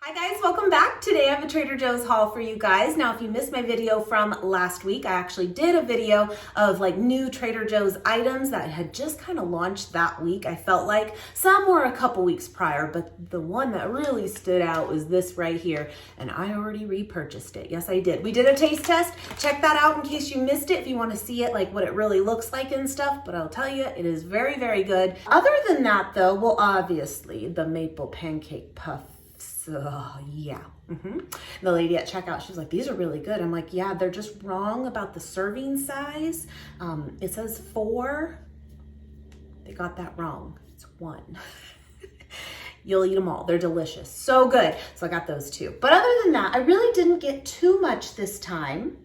Hi guys, welcome back. Today I have a Trader Joe's haul for you guys. Now if you missed my video from last week, I actually did a video of like new Trader Joe's items that had just kind of launched that week. I felt like some were a couple weeks prior, but the one that really stood out was this right here, and I already repurchased it. Yes, I did. We did a taste test. Check that out in case you missed it if you want to see it, like what it really looks like and stuff, but I'll tell you, it is very, very good. Other than that though, well obviously the maple pancake puff. So yeah. The lady at checkout, she's like, these are really good. I'm like, yeah, they're just wrong about the serving size. It says 4. They got that wrong. It's 1. You'll eat them all. They're delicious. So good. So I got those too. But other than that, I really didn't get too much this time.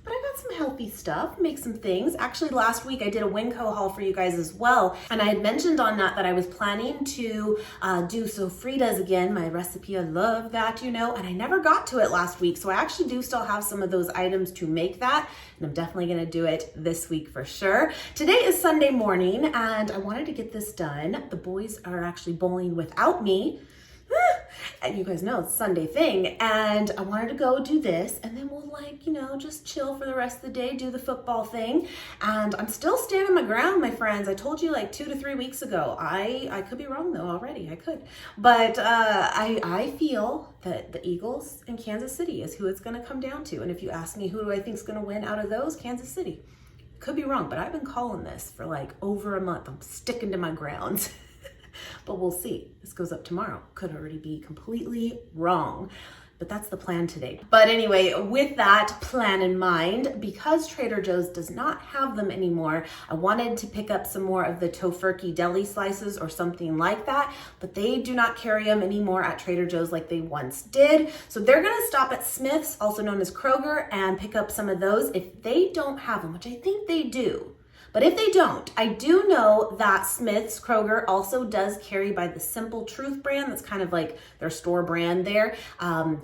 But I got some healthy stuff, make some things. Actually, last week I did a Winco haul for you guys as well. And I had mentioned on that I was planning to do sofritas again, my recipe. I love that, you know, and I never got to it last week. So I actually do still have some of those items to make that. And I'm definitely gonna do it this week for sure. Today is Sunday morning and I wanted to get this done. The boys are actually bowling without me. And you guys know it's a Sunday thing, and I wanted to go do this and then we'll like, you know, just chill for the rest of the day, do the football thing. And I'm still standing my ground, my friends. I told you like 2 to 3 weeks ago. I could be wrong though already, I could. But I feel that the Eagles and Kansas City is who it's gonna come down to. And if you ask me who do I think is gonna win out of those, Kansas City. Could be wrong, but I've been calling this for like over a month. I'm sticking to my grounds. But we'll see. This goes up tomorrow. Could already be completely wrong. But that's the plan today. But anyway, with that plan in mind, because Trader Joe's does not have them anymore, I wanted to pick up some more of the tofurkey deli slices or something like that, but they do not carry them anymore at Trader Joe's like they once did. So they're gonna stop at Smith's, also known as Kroger, and pick up some of those if they don't have them, which I think they do. But if they don't, I do know that Smith's Kroger also does carry by the Simple Truth brand. That's kind of like their store brand there.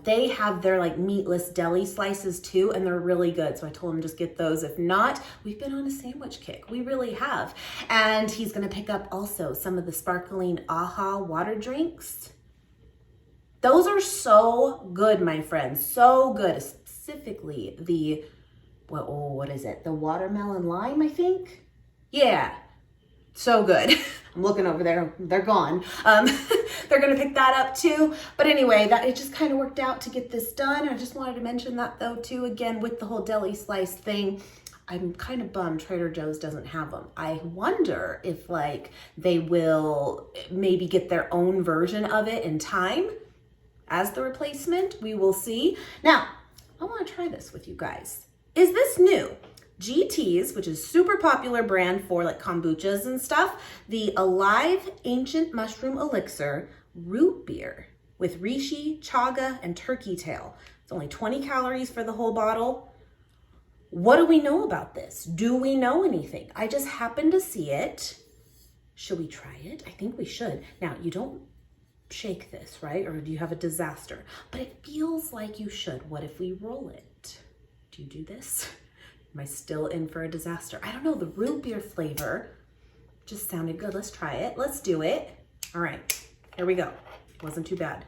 They have their like meatless deli slices too, and they're really good. So I told him just get those. If not, we've been on a sandwich kick. We really have. And he's gonna pick up also some of the sparkling AHA water drinks. Those are so good, my friends, so good. Specifically the, what is it? The watermelon lime, I think? Yeah, so good. I'm looking over there, they're gone. They're gonna pick that up too. But anyway, that it just kind of worked out to get this done. I just wanted to mention that though too, again, with the whole deli slice thing. I'm kind of bummed Trader Joe's doesn't have them. I wonder if like they will maybe get their own version of it in time as the replacement. We will see. Now, I wanna try this with you guys. Is this new? GT's, which is super popular brand for like kombuchas and stuff, the Alive Ancient Mushroom Elixir root beer with reishi, chaga, and turkey tail. It's only 20 calories for the whole bottle. What do we know about this? Do we know anything? I just happened to see it. Should we try it? I think we should. Now, you don't shake this, right? Or do you have a disaster? But it feels like you should. What if we roll it? Do you do this? Am I still in for a disaster? I don't know, the root beer flavor just sounded good. Let's try it, let's do it. All right, here we go. Wasn't too bad.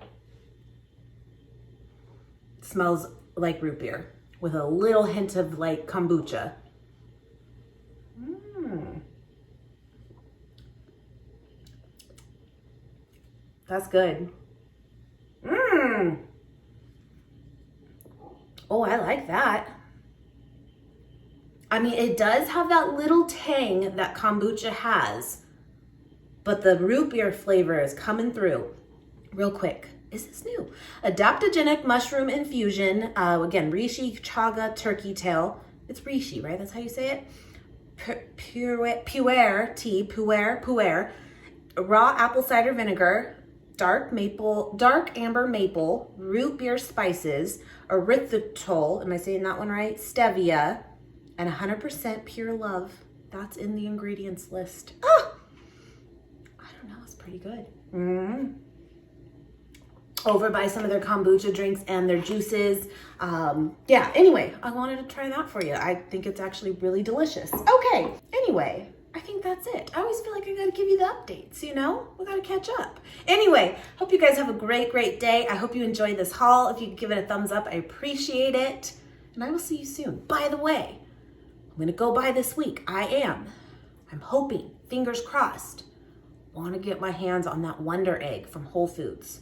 It smells like root beer with a little hint of like kombucha. That's good. Oh, I like that. I mean, it does have that little tang that kombucha has, but the root beer flavor is coming through real quick. Is this new? Adaptogenic mushroom infusion. Again, reishi, chaga, turkey tail. It's reishi, right? That's how you say it? Pu'er tea, pu'er. Raw apple cider vinegar, dark amber maple, root beer spices, erythritol, am I saying that one right? Stevia, and 100% pure love. That's in the ingredients list. Oh, I don't know, it's pretty good. Over by some of their kombucha drinks and their juices. Yeah, anyway, I wanted to try that for you. I think it's actually really delicious. Okay, anyway, I think that's it. I always feel like I gotta give you the updates, you know? We gotta catch up. Anyway, hope you guys have a great day. I hope you enjoyed this haul. If you could give it a thumbs up, I appreciate it. And I will see you soon. By the way, I'm gonna go by this week. I'm hoping, fingers crossed, wanna get my hands on that Wonder Egg from Whole Foods.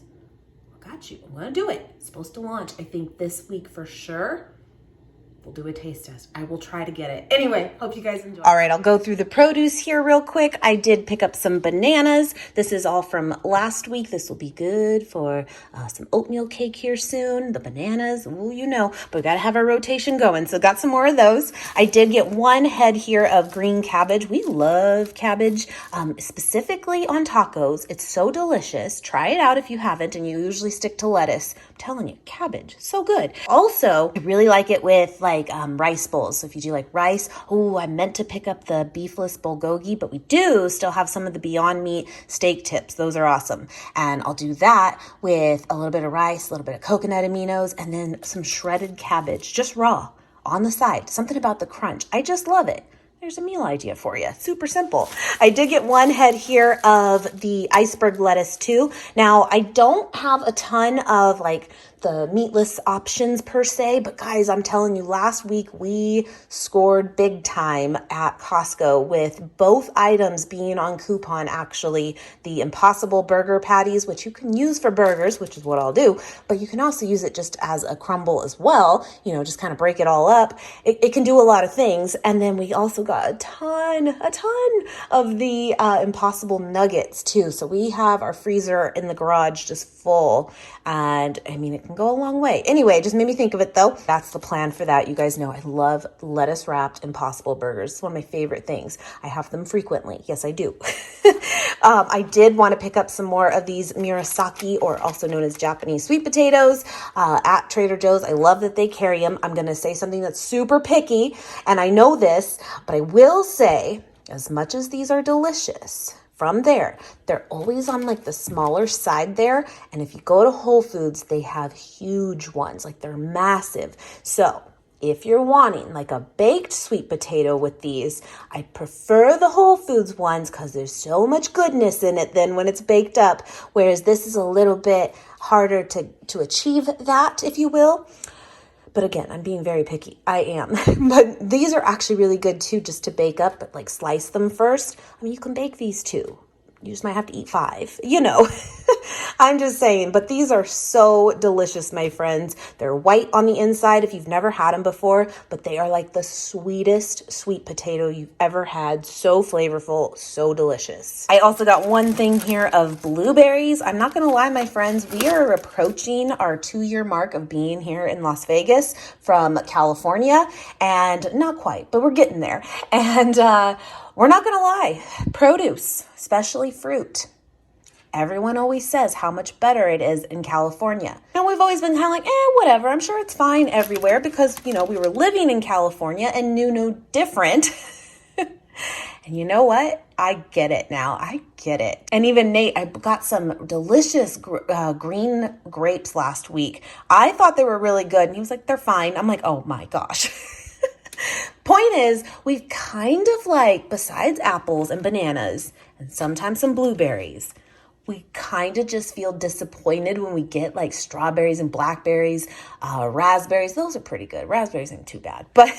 I got you, I'm gonna do it. It's supposed to launch, I think this week for sure. We'll do a taste test. I will try to get it. Anyway, hope you guys enjoy. All right, I'll go through the produce here real quick. I did pick up some bananas. This is all from last week. This will be good for some oatmeal cake here soon. The bananas, ooh, you know, but we got to have our rotation going. So got some more of those. I did get one head here of green cabbage. We love cabbage, specifically on tacos. It's so delicious. Try it out if you haven't, and you usually stick to lettuce. I'm telling you, cabbage, so good. Also, I really like it with like rice bowls. So if you do like rice, oh, I meant to pick up the beefless bulgogi, but we do still have some of the Beyond Meat steak tips. Those are awesome. And I'll do that with a little bit of rice, a little bit of coconut aminos, and then some shredded cabbage, just raw on the side. Something about the crunch. I just love it. There's a meal idea for you. Super simple. I did get one head here of the iceberg lettuce too. Now, I don't have a ton of like the meatless options per se, but guys, I'm telling you, last week we scored big time at Costco with both items being on coupon. Actually, the Impossible Burger Patties, which you can use for burgers, which is what I'll do, but you can also use it just as a crumble as well. You know, just kind of break it all up. It can do a lot of things. And then we also got a ton of the Impossible Nuggets too. So we have our freezer in the garage just full, and I mean, it can go a long way. Anyway, just made me think of it though. That's the plan for that. You guys know I love lettuce wrapped Impossible Burgers. It's one of my favorite things. I have them frequently. Yes, I do. I did want to pick up some more of these murasaki, or also known as Japanese sweet potatoes, at Trader Joe's. I love that they carry them. I'm going to say something that's super picky, and I know this, but I will say, as much as these are delicious, from there, they're always on like the smaller side there. And if you go to Whole Foods, they have huge ones, like they're massive. So if you're wanting like a baked sweet potato with these, I prefer the Whole Foods ones because there's so much goodness in it than when it's baked up. Whereas this is a little bit harder to achieve that, if you will. But again, I'm being very picky. I am. But these are actually really good too, just to bake up, but like slice them first. I mean, you can bake these too. You just might have to eat 5, you know. I'm just saying, but these are so delicious, my friends. They're white on the inside if you've never had them before, but they are like the sweetest sweet potato you've ever had. So flavorful, so delicious. I also got one thing here of blueberries. I'm not going to lie, my friends, we are approaching our 2-year mark of being here in Las Vegas from California, and not quite, but we're getting there. And we're not going to lie, produce, especially fruit. Everyone always says how much better it is in California. And we've always been kind of like, whatever. I'm sure it's fine everywhere because, you know, we were living in California and knew no different. And you know what? I get it now. I get it. And even Nate, I got some delicious green grapes last week. I thought they were really good. And he was like, they're fine. I'm like, oh my gosh. Point is, we've kind of like, besides apples and bananas and sometimes some blueberries, we kind of just feel disappointed when we get like strawberries and blackberries, raspberries. Those are pretty good. Raspberries ain't too bad, but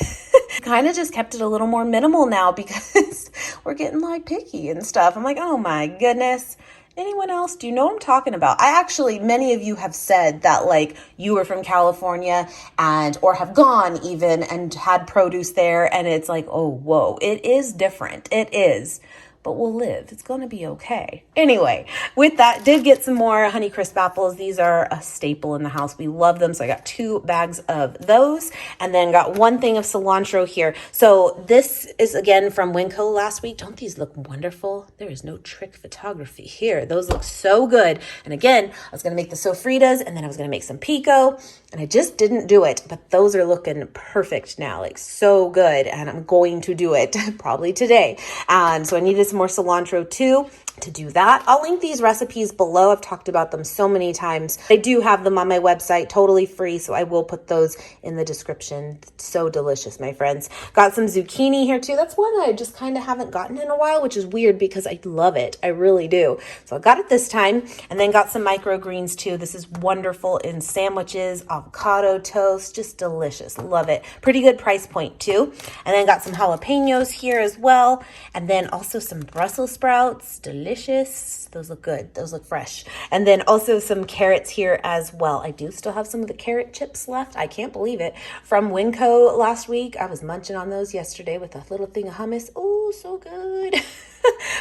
kind of just kept it a little more minimal now because we're getting like picky and stuff. I'm like, oh my goodness. Anyone else? Do you know what I'm talking about? Many of you have said that like you were from California or have gone even and had produce there. And it's like, oh, whoa, it is different. It is. But we'll live. It's going to be okay. Anyway, with that, did get some more Honeycrisp apples. These are a staple in the house. We love them. So I got 2 bags of those and then got 1 thing of cilantro here. So this is again from Winco last week. Don't these look wonderful? There is no trick photography here. Those look so good. And again, I was going to make the sofritas and then I was going to make some pico and I just didn't do it. But those are looking perfect now, like so good. And I'm going to do it probably today. And so I needed some more cilantro too. To do that, I'll link these recipes below. I've talked about them so many times. I do have them on my website, totally free, so I will put those in the description. It's so delicious, my friends. Got some zucchini here too. That's one that I just kind of haven't gotten in a while, which is weird because I love it. I really do. So I got it this time, and then got some microgreens too. This is wonderful in sandwiches, avocado toast, just delicious. Love it. Pretty good price point too. And then got some jalapenos here as well, and then also some Brussels sprouts. Delicious. Those look good. Those look fresh. And then also some carrots here as well. I do still have some of the carrot chips left. I can't believe it. From Winco last week. I was munching on those yesterday with a little thing of hummus. Oh, so good.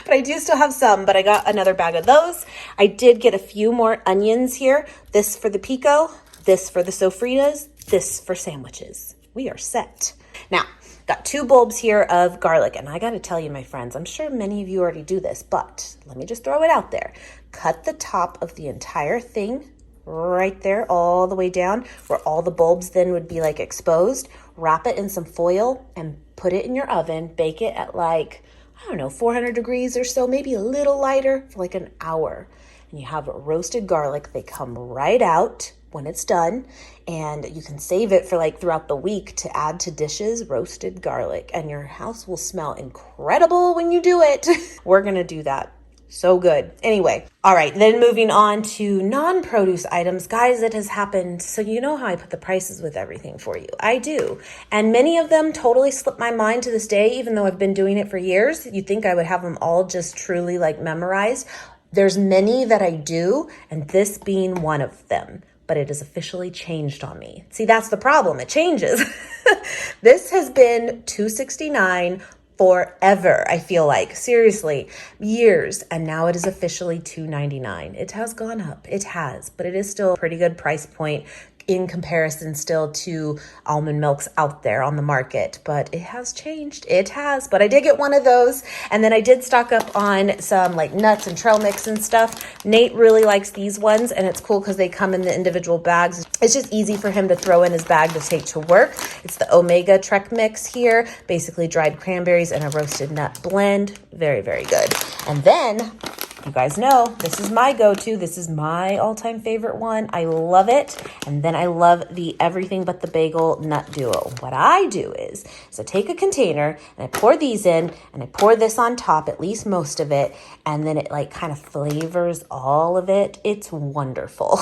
But I do still have some, but I got another bag of those. I did get a few more onions here. This for the pico, this for the sofritas, this for sandwiches. We are set. Now, got 2 bulbs here of garlic, and I got to tell you, my friends, I'm sure many of you already do this, but let me just throw it out there. Cut the top of the entire thing right there all the way down where all the bulbs then would be like exposed. Wrap it in some foil and put it in your oven. Bake it at like, I don't know, 400 degrees or so, maybe a little lighter, for like an hour. And you have roasted garlic. They come right out when it's done, and you can save it for like throughout the week to add to dishes. Roasted garlic, and your house will smell incredible when you do it. We're gonna do that. So good. Anyway, all right, then moving on to non-produce items. Guys, it has happened. So you know how I put the prices with everything for you. I do. And many of them totally slip my mind to this day, even though I've been doing it for years. You'd think I would have them all just truly like memorized. There's many that I do, and this being one of them. But it has officially changed on me. See, that's the problem. It changes. This has been $2.69 forever, I feel like. Seriously, years. And now it is officially $2.99. It has gone up. It has. But it is still a pretty good price point in comparison still to almond milks out there on the market. But it has changed. It has. But I did get one of those. And then I did stock up on some like nuts and trail mix and stuff. Nate really likes these ones, and it's cool because they come in the individual bags. It's just easy for him to throw in his bag to take to work. It's the Omega Trek mix here. Basically dried cranberries and a roasted nut blend. Very, very good. And then, you guys know, this is my go-to. This is my all-time favorite one. I love it. And then I love the everything but the bagel nut duo. What I do is I take a container and I pour these in, and I pour this on top, at least most of it, and then it like kind of flavors all of it. It's wonderful.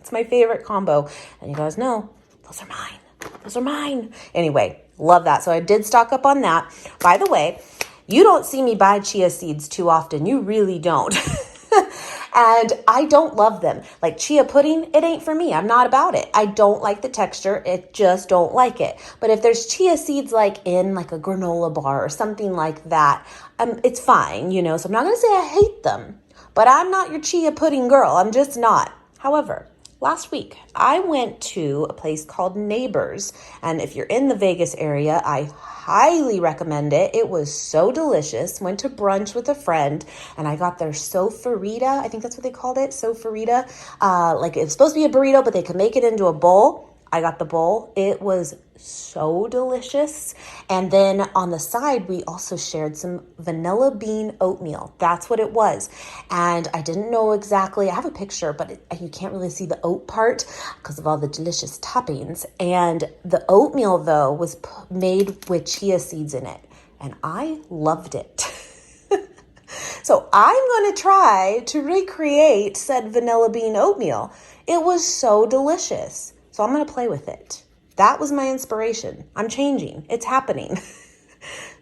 It's my favorite combo. And you guys know, those are mine. Those are mine. Anyway, love that. So I did stock up on that. By the way, you don't see me buy chia seeds too often. You really don't. And I don't love them. Like chia pudding, it ain't for me. I'm not about it. I don't like the texture. It just don't like it. But if there's chia seeds like in like a granola bar or something like that, it's fine, you know. So I'm not going to say I hate them. But I'm not your chia pudding girl. I'm just not. However, last week, I went to a place called Neighbors. And if you're in the Vegas area, I highly recommend it. It was so delicious. Went to brunch with a friend, and I got their sofrita. I think that's what they called it, sofrita. Like it's supposed to be a burrito, but they could make it into a bowl. I got the bowl. It was so delicious. And then on the side, we also shared some vanilla bean oatmeal. That's what it was. And I didn't know exactly. I have a picture, but you can't really see the oat part because of all the delicious toppings. And the oatmeal, though, was made with chia seeds in it. And I loved it. So I'm going to try to recreate said vanilla bean oatmeal. It was so delicious. So I'm going to play with it. That was my inspiration. I'm changing. It's happening.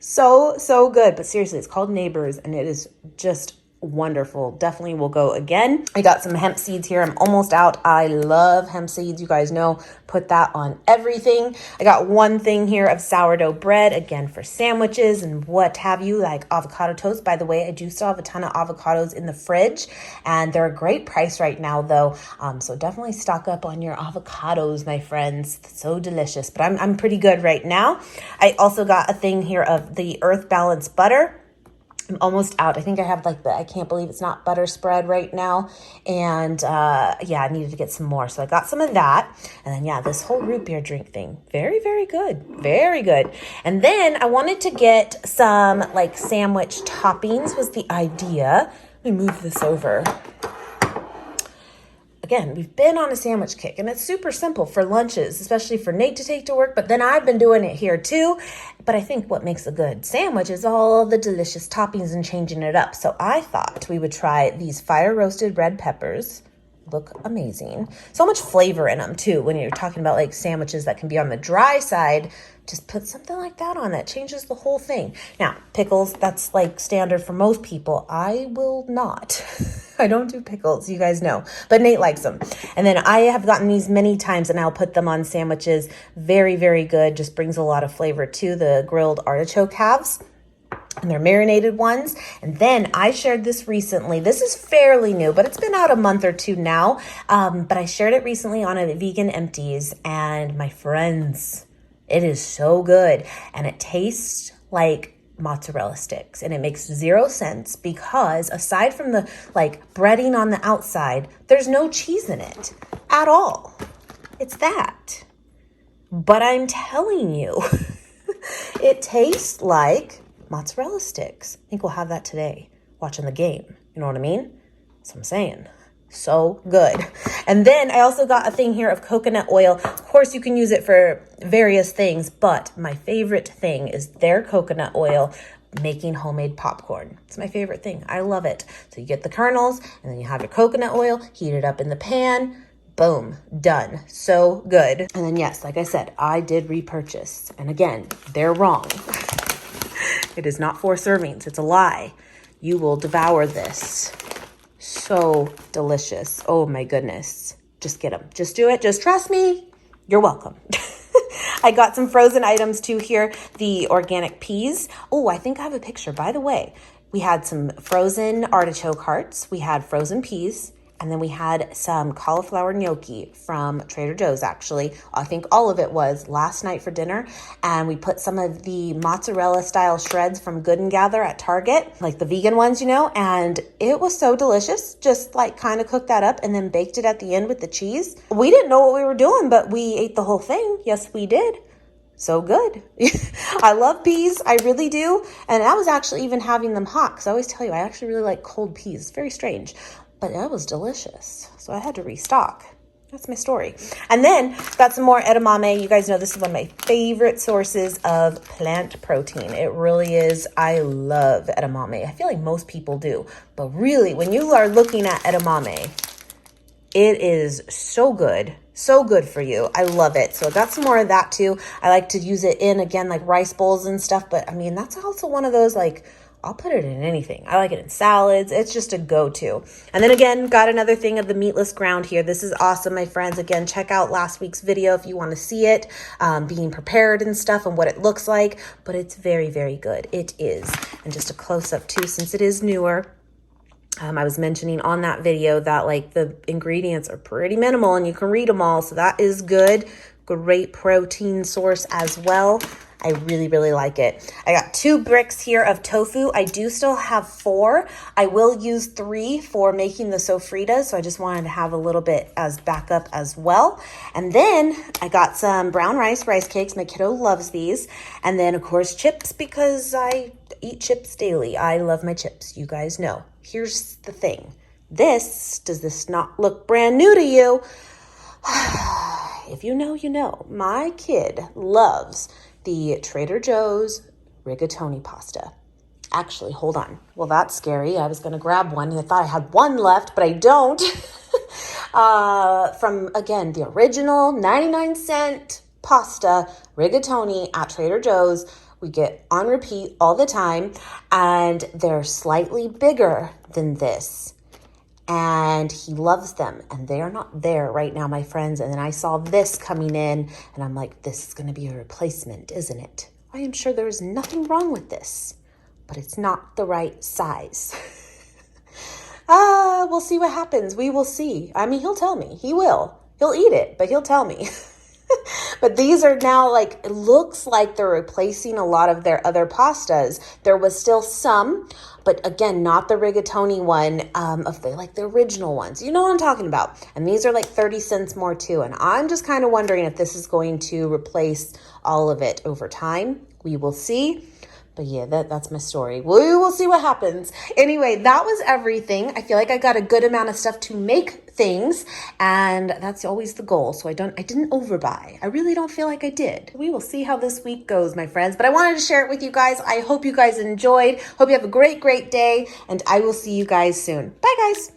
So good. But seriously, it's called Neighbors, and it is just wonderful. Definitely will go again. I got some hemp seeds here. I'm almost out. I love hemp seeds. You guys know, put that on everything. I got one thing here of sourdough bread, again for sandwiches and what have you, like avocado toast. By the way, I do still have a ton of avocados in the fridge, and they're a great price right now though. So definitely stock up on your avocados, my friends. So delicious, but I'm pretty good right now. I also got a thing here of the Earth Balance butter. I'm almost out. I think I have like I can't believe it's not butter spread right now. And yeah, I needed to get some more. So I got some of that. And then yeah, this whole root beer drink thing. Very, very good. Very good. And then I wanted to get some like sandwich toppings was the idea. Let me move this over. Again, we've been on a sandwich kick, and it's super simple for lunches, especially for Nate to take to work, but then I've been doing it here too. But I think what makes a good sandwich is all the delicious toppings and changing it up. So I thought we would try these fire roasted red peppers. Look amazing. So much flavor in them too. When you're talking about like sandwiches that can be on the dry side, just put something like that on that changes the whole thing. Now, pickles, that's like standard for most people. I will not. I don't do pickles, you guys know, but Nate likes them. And then I have gotten these many times and I'll put them on sandwiches. Very, very good. Just brings a lot of flavor to the grilled artichoke halves. And they're marinated ones. And then I shared this recently. This is fairly new, but it's been out a month or two now. But I shared it recently on a Vegan Empties, and my friends, it is so good. And it tastes like mozzarella sticks, and it makes 0 sense because aside from the like breading on the outside, there's no cheese in it at all. It's that. But I'm telling you, it tastes like mozzarella sticks. I think we'll have that today watching the game. You know what I mean? That's what I'm saying. So good. And then I also got a thing here of coconut oil. Of course, you can use it for various things, but my favorite thing is their coconut oil making homemade popcorn. It's my favorite thing. I love it. So you get the kernels and then you have your coconut oil, heat it up in the pan. Boom, done. So good. And then yes, like I said, I did repurchase. And again, they're wrong. It is not 4 servings. It's a lie. You will devour this. So delicious. Oh my goodness. Just get them. Just do it. Just trust me. You're welcome. I got some frozen items too here. The organic peas. Oh, I think I have a picture. By the way, we had some frozen artichoke hearts. We had frozen peas. And then we had some cauliflower gnocchi from Trader Joe's, actually. I think all of it was last night for dinner. And we put some of the mozzarella style shreds from Good and Gather at Target, like the vegan ones, you know, and it was so delicious. Just like kind of cooked that up and then baked it at the end with the cheese. We didn't know what we were doing, but we ate the whole thing. Yes, we did. So good. I love peas. I really do. And I was actually even having them hot because I always tell you, I actually really like cold peas. It's very strange. But that was delicious. So I had to restock. That's my story. And then got some more edamame. You guys know this is one of my favorite sources of plant protein. It really is. I love edamame. I feel like most people do. But really, when you are looking at edamame, it is so good. So good for you. I love it. So I got some more of that too. I like to use it in, again, like rice bowls and stuff. But I mean, that's also one of those like, I'll put it in anything. I like it in salads. It's just a go-to. And then again, got another thing of the meatless ground here. This is awesome, my friends. Again, check out last week's video if you want to see it, being prepared and stuff and what it looks like. But it's very, very good. It is. And just a close-up too, since it is newer. I was mentioning on that video that like the ingredients are pretty minimal and you can read them all. So that is good. Great protein source as well. I really, really like it. I got 2 bricks here of tofu. I do still have 4. I will use 3 for making the sofritas. So I just wanted to have a little bit as backup as well. And then I got some brown rice cakes. My kiddo loves these. And then of course chips because I eat chips daily. I love my chips. You guys know. Here's the thing. Does this not look brand new to you? If you know, you know. My kid loves the Trader Joe's rigatoni pasta. Actually, hold on. Well, that's scary. I was going to grab one and I thought I had one left, but I don't. From, again, the original 99-cent pasta rigatoni at Trader Joe's. We get on repeat all the time, and they're slightly bigger than this. And he loves them, and they are not there right now, my friends. And then I saw this coming in, and I'm like, this is going to be a replacement, isn't it? I am sure there is nothing wrong with this, but it's not the right size. We'll see what happens. We will see. I mean, he'll tell me. He will. He'll eat it, but he'll tell me. But these are now like, it looks like they're replacing a lot of their other pastas. There was still some but again, not the rigatoni one, of the original ones. You know what I'm talking about. And these are like 30 cents more too. And I'm just kind of wondering if this is going to replace all of it over time. We will see. But yeah, that's my story. We will see what happens. Anyway, that was everything. I feel like I got a good amount of stuff to make things, and that's always the goal. So I didn't overbuy. I really don't feel like I did. We will see how this week goes, my friends. But I wanted to share it with you guys. I hope you guys enjoyed. Hope you have a great, great day, and I will see you guys soon. Bye, guys.